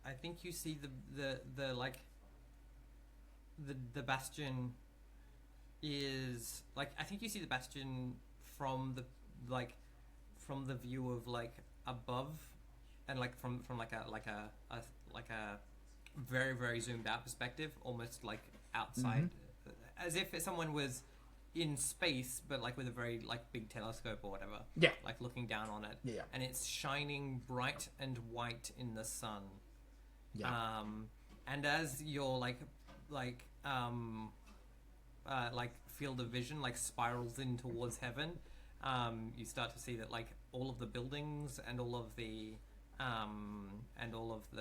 I think you see the like the bastion is like I think you see the bastion from the view of like above and like from like a very very zoomed out perspective, almost like outside, as if someone was in space but like with a very like big telescope or whatever. Yeah. Like looking down on it. Yeah. And it's shining bright and white in the sun. Yeah. and as your like field of vision like spirals in towards heaven, you start to see that like all of the buildings and all of the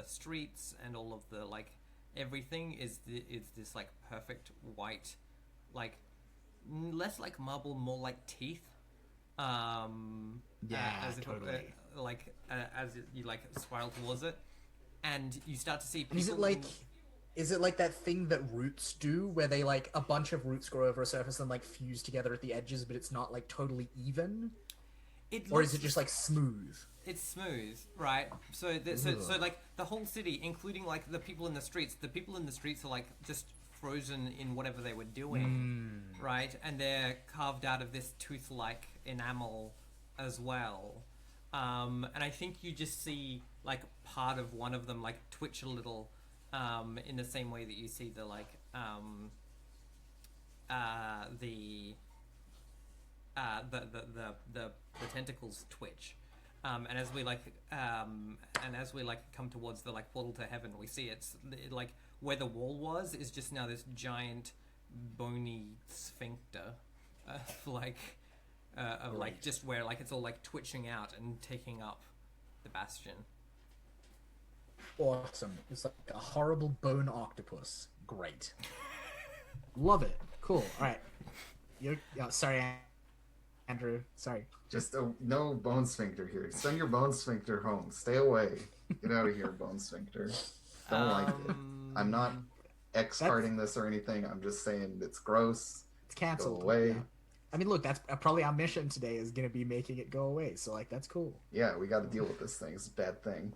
streets and all of the like everything is this like perfect white, like less like marble, more like teeth. As if totally. as you like spiral towards it, and you start to see people. Is it like that thing that roots do, where they like a bunch of roots grow over a surface and like fuse together at the edges, but it's not like totally even? Or is it just like smooth? It's smooth, right? So like the whole city, including like the people in the streets, are like just frozen in whatever they were doing, right? And they're carved out of this tooth-like enamel as well. And I think you just see like part of one of them like twitch a little, in the same way that you see the like the tentacles twitch. And as we come towards the like portal to heaven, we see like where the wall was is just now this giant bony sphincter, like just where like it's all like twitching out and taking up the bastion. Awesome. It's like a horrible bone octopus. Great. Love it. Cool. All right. Sorry, Andrew. Sorry. Just no bone sphincter here. Send your bone sphincter home. Stay away. Get out of here, bone sphincter. Don't like it. I'm not X-carding this or anything. I'm just saying it's gross. It's canceled. Go away. Yeah. I mean, look, that's probably our mission today is going to be making it go away. So, like, that's cool. Yeah, we got to deal with this thing. It's a bad thing.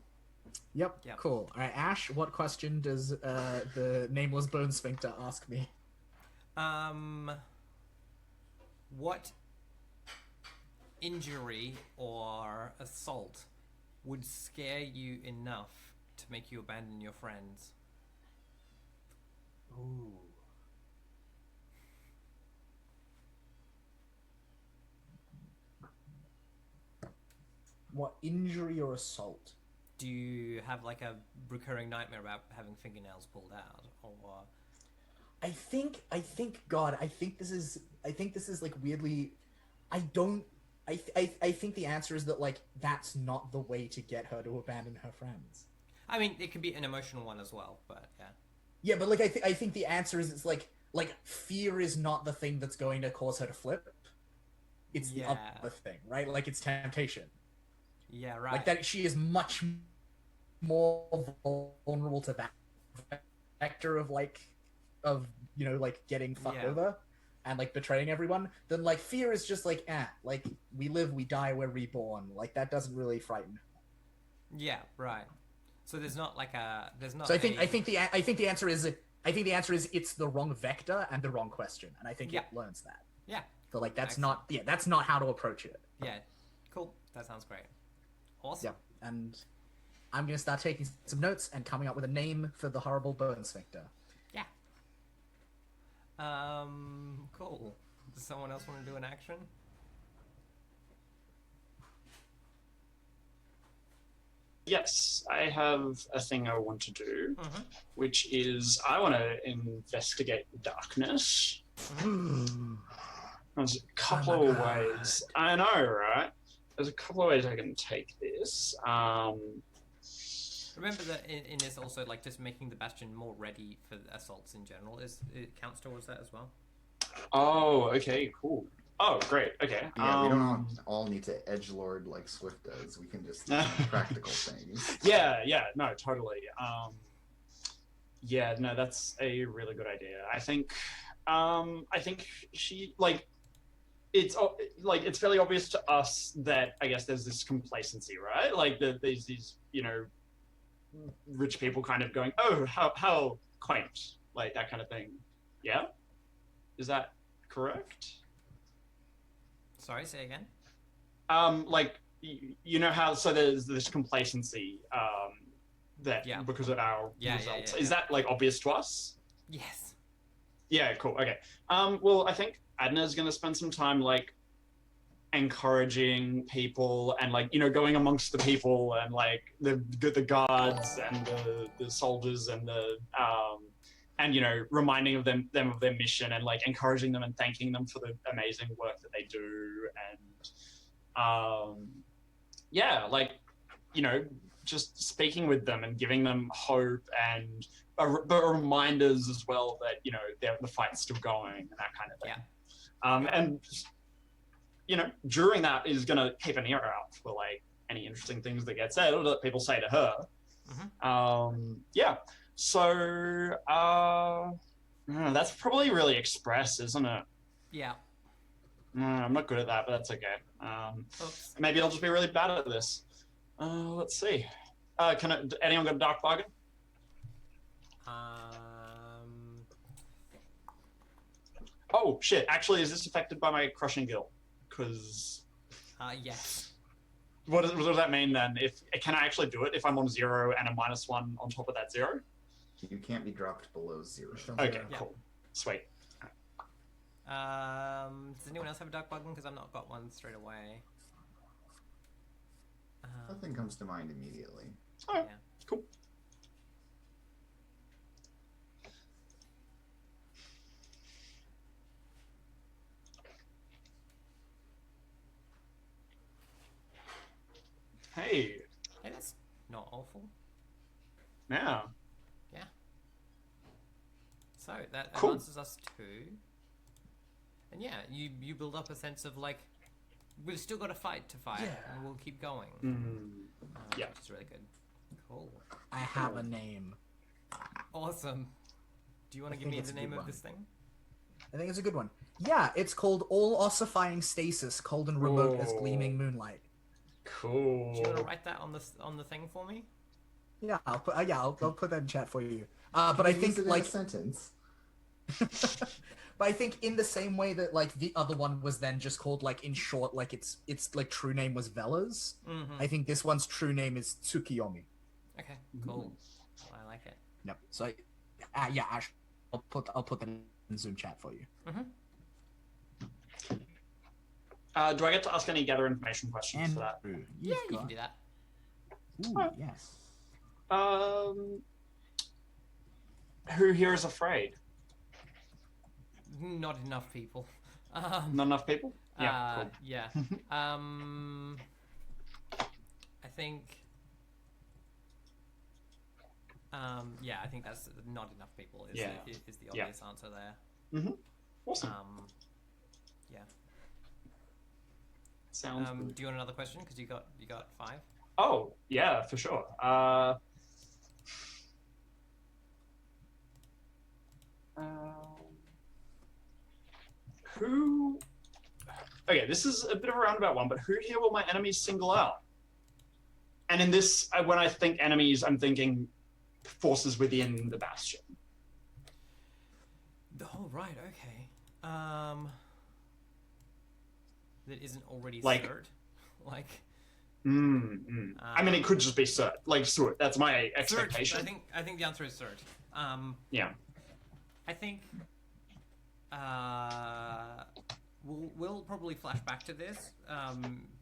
Yep. Cool. All right, Ash, what question does the nameless bone sphincter ask me? What injury or assault would scare you enough to make you abandon your friends? Ooh. What injury or assault? Do you have like a recurring nightmare about having fingernails pulled out, or? I think this is like weirdly. I think the answer is that like that's not the way to get her to abandon her friends. I mean, it could be an emotional one as well, but yeah. Yeah, but like I think the answer is it's like fear is not the thing that's going to cause her to flip. It's the other thing, right? Like it's temptation. Yeah, right. Like that she is much more vulnerable to that vector of getting fucked over and like betraying everyone than like fear is just like like we live, we die, we're reborn. Like that doesn't really frighten her. Yeah, right. So there's not. So I think the answer is it's the wrong vector and the wrong question, and I think it learns that. Yeah. So like that's not how to approach it. Yeah. Cool. That sounds great. Awesome. Yeah, and I'm gonna start taking some notes and coming up with a name for the horrible bone sphincter. Yeah. Cool. Does someone else want to do an action? Yes, I have a thing I want to do, which is I want to investigate darkness. There's a couple of ways. I know, right? There's a couple of ways I can take this. Remember that in this also, like, just making the bastion more ready for assaults in general, it counts towards that as well? Oh, okay, cool. Oh, great, okay. Yeah, we don't all need to edgelord like Swift does. We can just do practical things. Yeah, no, totally. Yeah, no, that's a really good idea. I think she, like, it's fairly obvious to us that I guess there's this complacency, right? Like there's these, rich people kind of going, oh, how quaint, like that kind of thing. Yeah, is that correct? Sorry, say again. Like how so there's this complacency that because of our results. Is that like obvious to us? Yes. Yeah, cool. Okay. Well, I think Adna's going to spend some time like encouraging people and like, you know, going amongst the people and like the guards and the soldiers and the and you know, reminding of them of their mission and like encouraging them and thanking them for the amazing work that they do. And yeah, like, you know, just speaking with them and giving them hope and but reminders as well that, you know, the fight's still going and that kind of thing. And you know, during that is going to keep an ear out for like any interesting things that get said or that people say to her. Yeah. So that's probably really express, isn't it? Yeah. I'm not good at that, but that's okay. Oops. Maybe I'll just be really bad at this. Let's see. Anyone got a dark bargain? Oh shit! Actually, is this affected by my crushing guild? Because yes. what does that mean then? Can I actually do it if I'm on 0 and a -1 on top of that 0? You can't be dropped below 0. Okay, cool, sweet. Does anyone else have a dark bugton? Because I've not got one straight away. Nothing comes to mind immediately. Oh, yeah. Cool. Hey, that's not awful. Yeah. Yeah. So that cool. advances us 2. And yeah, you build up a sense of like, we've still got a fight to fight, and we'll keep going. Yeah. Which is really good. Cool. I have a name. Awesome. Do you want to give me the name of this thing? I think it's a good one. Yeah, it's called All Ossifying Stasis, cold and remote as gleaming moonlight. Cool. Do you want to write that on the thing for me? Yeah, I'll put that in chat for you. But I think like a sentence. But I think in the same way that like the other one was then just called like in short like its like true name was Velas. I think this one's true name is Tsukiyomi. Okay, cool. I like it. Yep. So yeah, Ash, I'll put that in Zoom chat for you. Do I get to ask any gather information questions for that? Yeah, you can do that. Ooh, yes. Who here is afraid? Not enough people. Not enough people? Yeah, cool. Yeah. I think... yeah, I think that's not enough people is the obvious answer there. Awesome. Yeah. Sounds good. Do you want another question? Because you got 5. Oh, yeah, for sure. Who... Okay, this is a bit of a roundabout one, but who here will my enemies single out? And in this, when I think enemies, I'm thinking forces within the Bastion. Oh, right, okay. That isn't already like, Cert. Like... I mean, it could just be Cert. Like, Cert. That's my expectation. Cert, I think the answer is Cert. Yeah. I think... we'll probably flash back to this,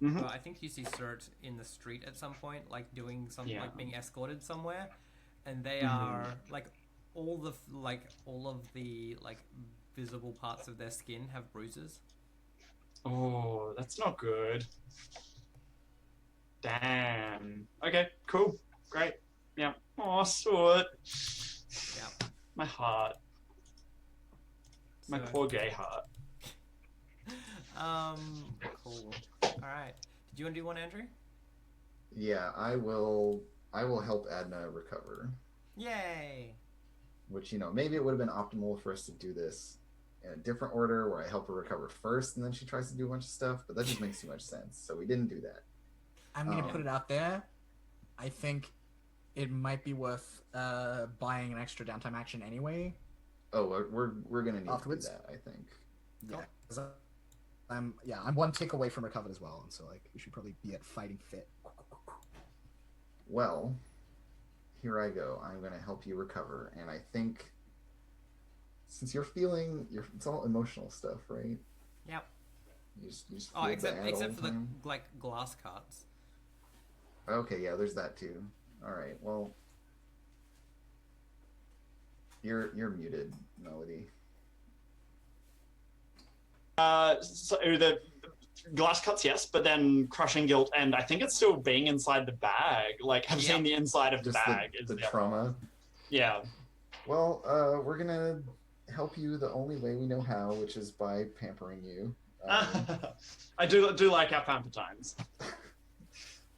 but I think you see Cert in the street at some point, like doing something, like being escorted somewhere, and they are like all of the like visible parts of their skin have bruises. Oh, that's not good. Damn. Okay, cool, great. Yeah. Oh, Cert. Yeah. My heart. My poor gay heart. Cool. All right. Did you want to do one, Andrew? Yeah, I will help Adna recover. Yay! Which, you know, maybe it would have been optimal for us to do this in a different order where I help her recover first and then she tries to do a bunch of stuff, but that just makes too much sense. So we didn't do that. I'm going to put it out there. I think it might be worth buying an extra downtime action anyway. Oh, we're going to need afterwards to do that, I think. Yeah. I'm one tick away from recovered as well, and so like we should probably be at fighting fit. Well, here I go. I'm going to help you recover, and I think since you're feeling it's all emotional stuff, right? Yep. You just Oh, feel except bad all for the the time? like glass cuts. Okay, yeah, there's that too. All right, well, you're muted, Melody. So the glass cuts, yes, but then crushing guilt, and I think it's still being inside the bag. Like, have Yep. seen the inside of the Just bag. the other trauma. one. Yeah. Well, we're gonna help you the only way we know how, which is by pampering you. I do like our pamper times.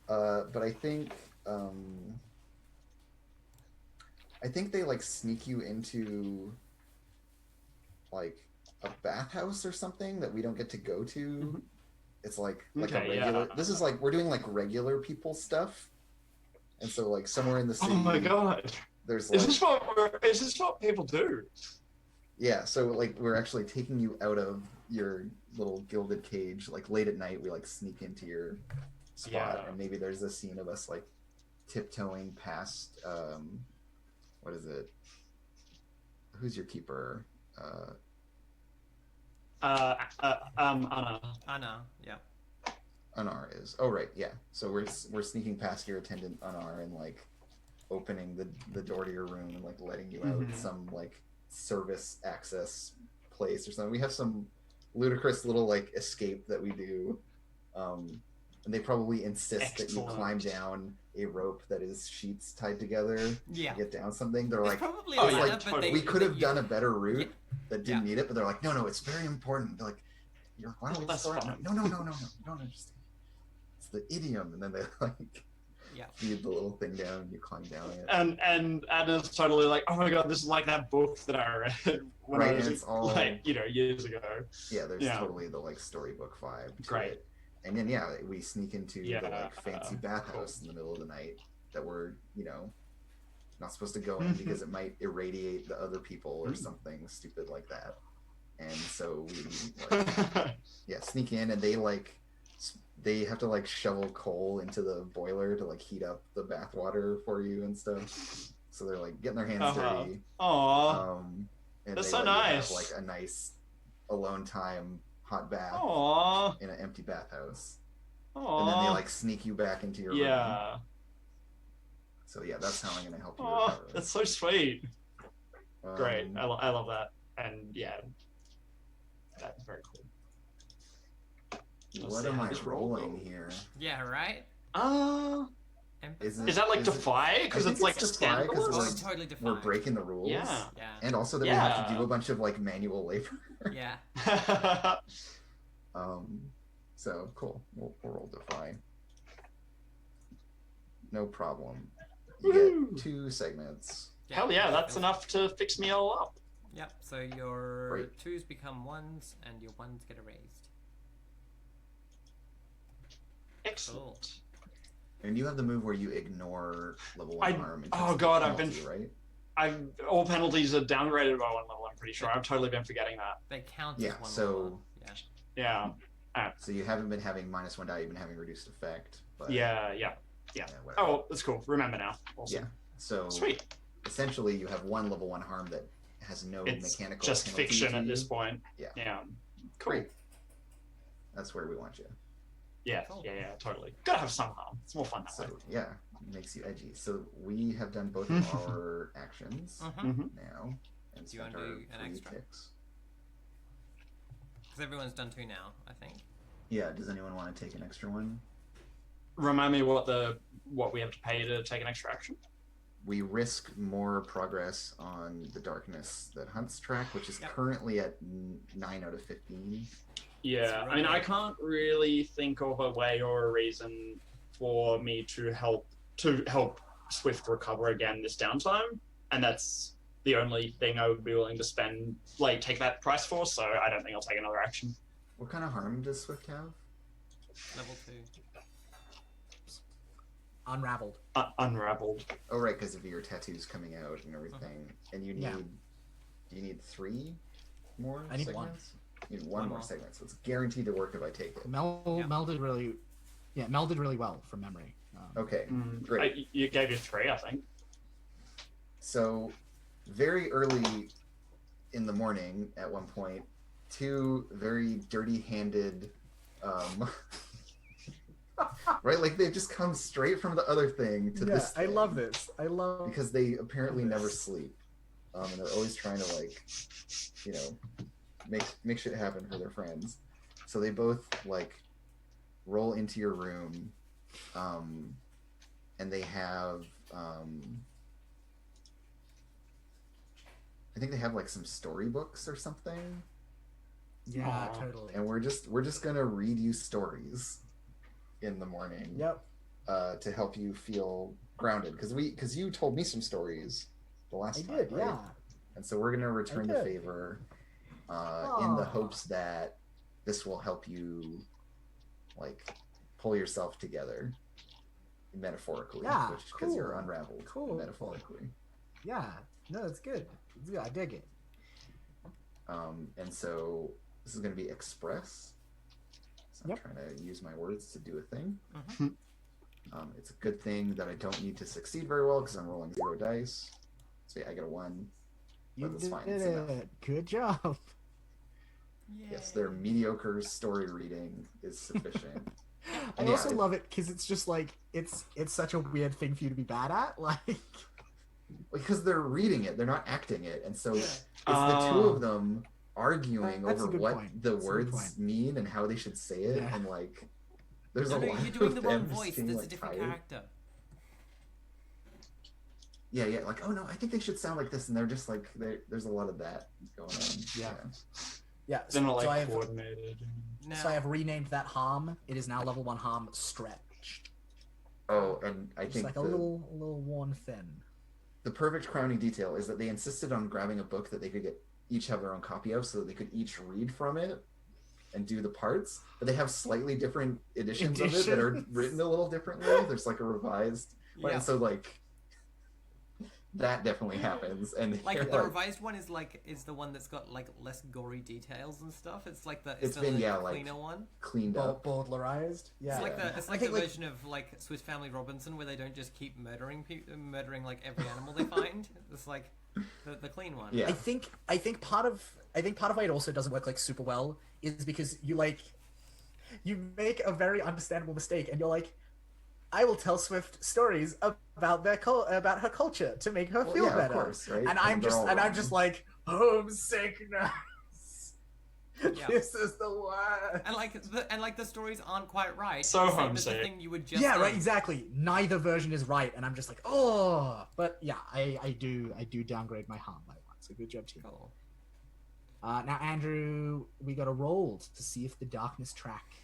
But I think they like sneak you into like a bathhouse or something that we don't get to go to. Mm-hmm. It's like Okay, a regular. yeah. This is like we're doing like regular people stuff, and so like somewhere in the city. Oh my god! There's Is like this what people do? yeah. So like we're actually taking you out of your little gilded cage. Like late at night, we like sneak into your spot, Yeah. and maybe there's a scene of us like tiptoeing past. What is it? Who's your keeper? Anna. Anna, yeah. Anar is. Oh right, yeah. So we're sneaking past your attendant Anar and like opening the door to your room and like letting you out some like service access place or something. We have some ludicrous little like escape that we do. And they probably insist that you climb down a rope that is sheets tied together Yeah. to get down something. They're It's like, probably oh, a yeah, ladder, totally. but they, we could have done a better route Yeah. that didn't need it, but they're like, no, it's very important. They're like, you're like, why don't we That's just go fine. around? No, you don't understand. It's the idiom, and then they like Yeah. feed the little thing down, and you climb down it. And Anna's totally like, oh my god, this is like that book that I read when I Right, was and it's all like, years ago. yeah. There's Yeah. totally the like storybook vibe to Great. it. And then yeah, we sneak into Yeah, the like fancy bathhouse in the middle of the night that we're not supposed to go in because it might irradiate the other people or something stupid like that. And so we like sneak in, and they have to like shovel coal into the boiler to like heat up the bath water for you and stuff. So they're like getting their hands dirty. Aww. And That's they so let you nice. have like a nice alone time hot bath Aww. in an empty bathhouse. Aww. And then they like sneak you back into your room. Yeah. So yeah, that's how I'm gonna help you Oh, recover. that's so sweet. Great. Um, I love that. And yeah, that's very cool. Let's What see am how I this roll rolling goes. here? Yeah, right? Is Is that like Defy? Because I it's think like it's Defy 'cause Oh, we're- it's totally defined. We're breaking the rules. Yeah. Yeah. And also that we have to do a bunch of like manual labor. Yeah. So cool. We'll roll Defy. No problem. You Woohoo! get 2 segments. Hell yeah, that's enough to fix me all up. Yep, so your Great. 2s become 1s, and your 1s get erased. Excellent. And you have the move where you ignore level 1 harm. in terms oh of god, the I've been penalty, right? all penalties are downgraded by 1 level, I'm pretty sure. I've totally been forgetting that. They count Yeah, as one so- level. Yeah. Yeah. So you haven't been having -1 die, you've been having reduced effect. But Yeah. whatever. Oh, that's cool. Remember now. Awesome. Yeah. So Sweet. essentially you have 1 level 1 harm that has no It's mechanical just penalty fiction to at you. this point. Yeah. Yeah. Cool. Great. That's where we want you. Yeah, Cool. yeah, totally. Gotta have some harm. It's more fun that way. So yeah, it makes you edgy. So we have done both of our actions Mhm. now, and Do you spent wanna our do an 3 extra? ticks. Because everyone's done 2 now, I think. Yeah. Does anyone want to take an extra one? Remind me what we have to pay to take an extra action. We risk more progress on the darkness that hunts track, which is Yep. currently at 9 out of 15. Yeah, I mean, I can't really think of a way or a reason for me to help Swift recover again this downtime, and that's the only thing I would be willing to spend, like, take that price for. So I don't think I'll take another action. What kind of harm does Swift have? Level 2. Unraveled. Unraveled. Oh right, because of your tattoos coming out and everything, and you need. Yeah. Do you need 3 more? I need segments? You need one One more more. segment, so it's guaranteed to work if I take it. Melded really well from memory. Okay, great. You gave you 3, I think. So, very early in the morning, at one point, 2 very dirty-handed Right, like they just come straight from the other thing to this I thing. love this. I love Because they apparently this. never sleep, and they're always trying to like, you know, make shit happen for their friends. So they both like roll into your room, and they have I think they have like some storybooks or something, Yeah, Aw. totally. and we're just gonna read you stories in the morning. Yep. To help you feel grounded, because you told me some stories the last I time, did, right? yeah. And so we're gonna return the did. favor, in the Aw. hopes that this will help you, like, pull yourself together, metaphorically, Yeah, because you're cool. unraveled Cool. metaphorically. Yeah. No, it's good. It's good. I dig it. And so this is gonna be express. So I'm Yep. trying to use my words to do a thing. Mhm. It's a good thing that I don't need to succeed very well because I'm rolling 0 dice. So yeah, I get a 1. You But it's did fine, it's enough. it. Good job. Yes, their mediocre story reading is sufficient. I And yeah, also love it because it's just like it's such a weird thing for you to be bad at. Like, Because they're reading it, they're not acting it, and so it's the Oh. two of them arguing That's a over good what point. the That's a good words point. mean and how they should say it, Yeah. and like there's No, a no, lot you're doing of the them wrong just voice. being, There's like, a different tired. character. Yeah, like, oh no, I think they should sound like this, and they're just like, there's a lot of that going on. Yeah. yeah. They're not so like I have coordinated. Now, so I have renamed that harm. It is now level 1 harm stretched. Oh, and I Just think like a little worn thin. the perfect crowning detail is that they insisted on grabbing a book that they could each have their own copy of, so that they could each read from it and do the parts. But they have slightly different editions of it that are written a little differently. There's like a revised, yeah. and so like that definitely happens. And Like they're the revised one is the one that's got like less gory details and stuff. It's like It's the been, like, yeah, like, cleaner one. cleaned up. Bowdlerized. Yeah. It's like Yeah. it's I like think, the like- version of like Swiss Family Robinson where they don't just keep murdering like every animal they find. It's like the clean one. Yeah. I think part of why it also doesn't work like super well is because you make a very understandable mistake and you're like, I will tell Swift stories about about her culture to make her Well, feel yeah, better. of course, right? And I'm they're all wrong. just like, homesickness. Yeah. This is the worst. And like the stories aren't quite right. So It's the same as homesick. the thing you would just Yeah, right, do. exactly. Neither version is right, and I'm just like, oh. But yeah, I do downgrade my harm by 1. So good job, team. Cool. Now, Andrew, we got a roll to see if the darkness track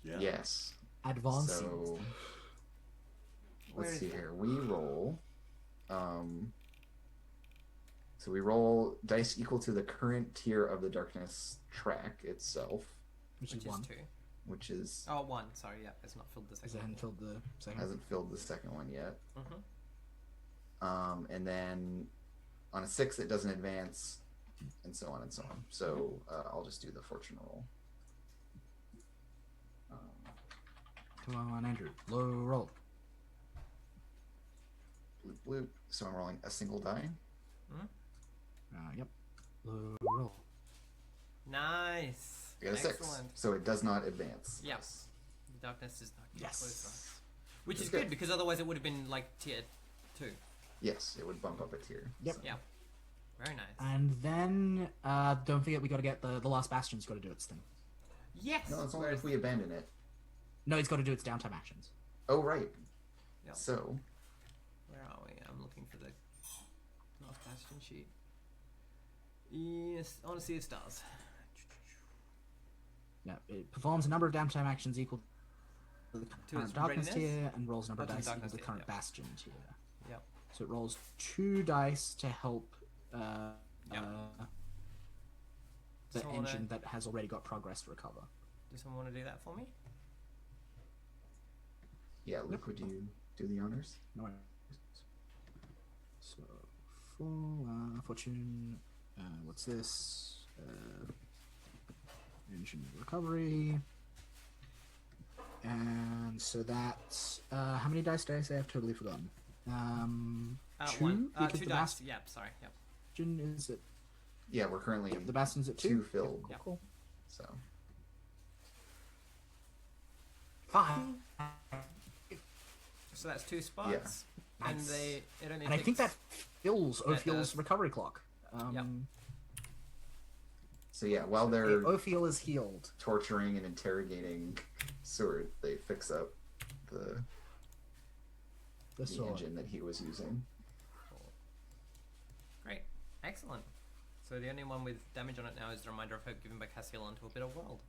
Yeah. Yes. advances. So Where let's is see it? here. We roll. So we roll dice equal to the current tier of the darkness track itself, Which Which is is 1. 2. which is Oh, 1. Sorry, yeah, it's not filled the Because second. I hadn't filled the second. hasn't filled the second one yet. Mhm. And then on a 6 it doesn't advance, and so on and so on. So I'll just do the fortune roll. Come on, Andrew. Low roll. Bloop bloop. So I'm rolling a single die. Yep. Low roll. Nice. I got a 6, Excellent. so it does not advance. Yes. The darkness does not get Yes. closer. Which That's is good good. because otherwise it would have been like tier 2. Yes, it would bump up a tier. Yep. So. Yeah. Very nice. And then, don't forget we got to get the last bastion's got to do its thing. Yes. No, it's only Whereas- if we abandon it. No, it's got to do its downtime actions. Oh, right. Yeah. So, Where are we? I'm looking for the last bastion sheet. Yes, I want to see the stars. Yeah, it performs a number of downtime actions equal to the To current its darkness readiness? tier and rolls a number of Oh, to the dice equal darkness to the tier, current yeah. bastion tier. Yep. So it rolls 2 dice to help Yep. the So I wanna- engine that has already got progress recover. Does someone want to do that for me? yeah, Luke, would you do the honors? No worries. So, full fortune. What's this? Engine recovery. And so that's how many dice did I say? I've totally forgotten. 2 1. because 2 the dice. Yeah, sorry. Yep. bastion is at Yeah, we're currently the bastion's at 2. two filled. Yeah. Cool. So, Fine. So that's 2 spots. And Nice. it only And I think takes- that fills That Ophiel's does. recovery clock. Yep. So yeah, while they're Ophiel is healed. torturing and interrogating Seward, they fix up the The sword. engine that he was using. Great. Excellent. So the only one with damage on it now is the reminder of her giving back Cassiel onto a bitter world.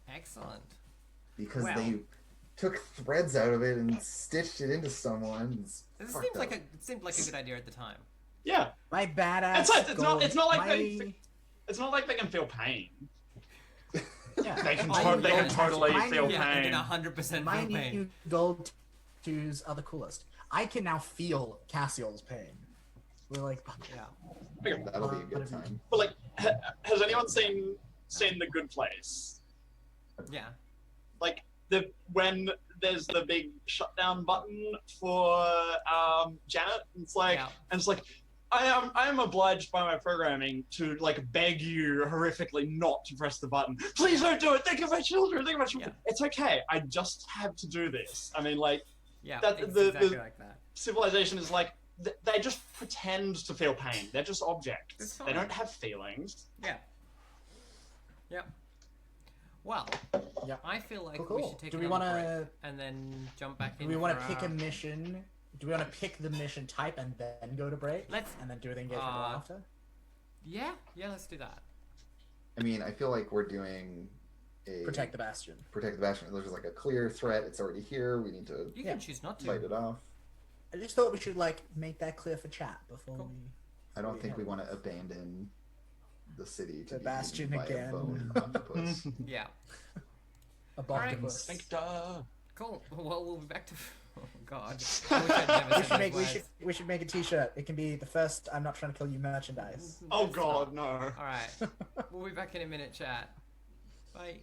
Excellent. Because Well- they took threads out of it and stitched it into someone. It's This fucked seems like up. it seemed like a good idea at the time. Yeah, My badass. It's not like my... it's not like they can feel pain. Yeah. They can, Oh, they can yeah. totally Mine- feel Yeah, they pain. can 100% My feel pain. new gold tattoos are the coolest. I can now feel Cassiel's pain. We're like, Yeah. That'll be a good time. But like, has anyone seen The Good Place? Yeah. Like when there's the big shutdown button for Janet, it's like, Yeah. and it's like, I am obliged by my programming to like beg you horrifically not to press the button. Please don't do it. Think of my children. Think of my children. Yeah. It's okay. I just have to do this. I mean, like, Yeah. That- It's the- exactly the- like that. civilization is like they just pretend to feel pain. They're just It's objects. fine. They don't have feelings. Yeah. Yep. Well, Yep. I feel like Cool, we cool. should take Do we another want break to? and then jump back in. Do we want to for pick a our- mission? Do we want to pick the mission type and then go to break? Let's- and then do the engagement after. Yeah. Yeah. Let's do that. I mean, I feel like we're doing a Protect the bastion. Protect the Bastion. There's like a clear threat. It's already here. We need to You Yeah. can choose not to. fight it off. I just thought we should like make that clear for chat before Cool. we. I don't think we want to abandon the city to The be Bastion eaten by again. a bone octopus. Yeah. A Alright. octopus. Think duh. Cool. Well, we'll be back to. Oh God. I wish I'd never We said should make those words. we should make a T-shirt. It can be the first "I'm not trying to kill you" merchandise. Oh Let's god, stop. no. All right. We'll be back in a minute, chat. Bye.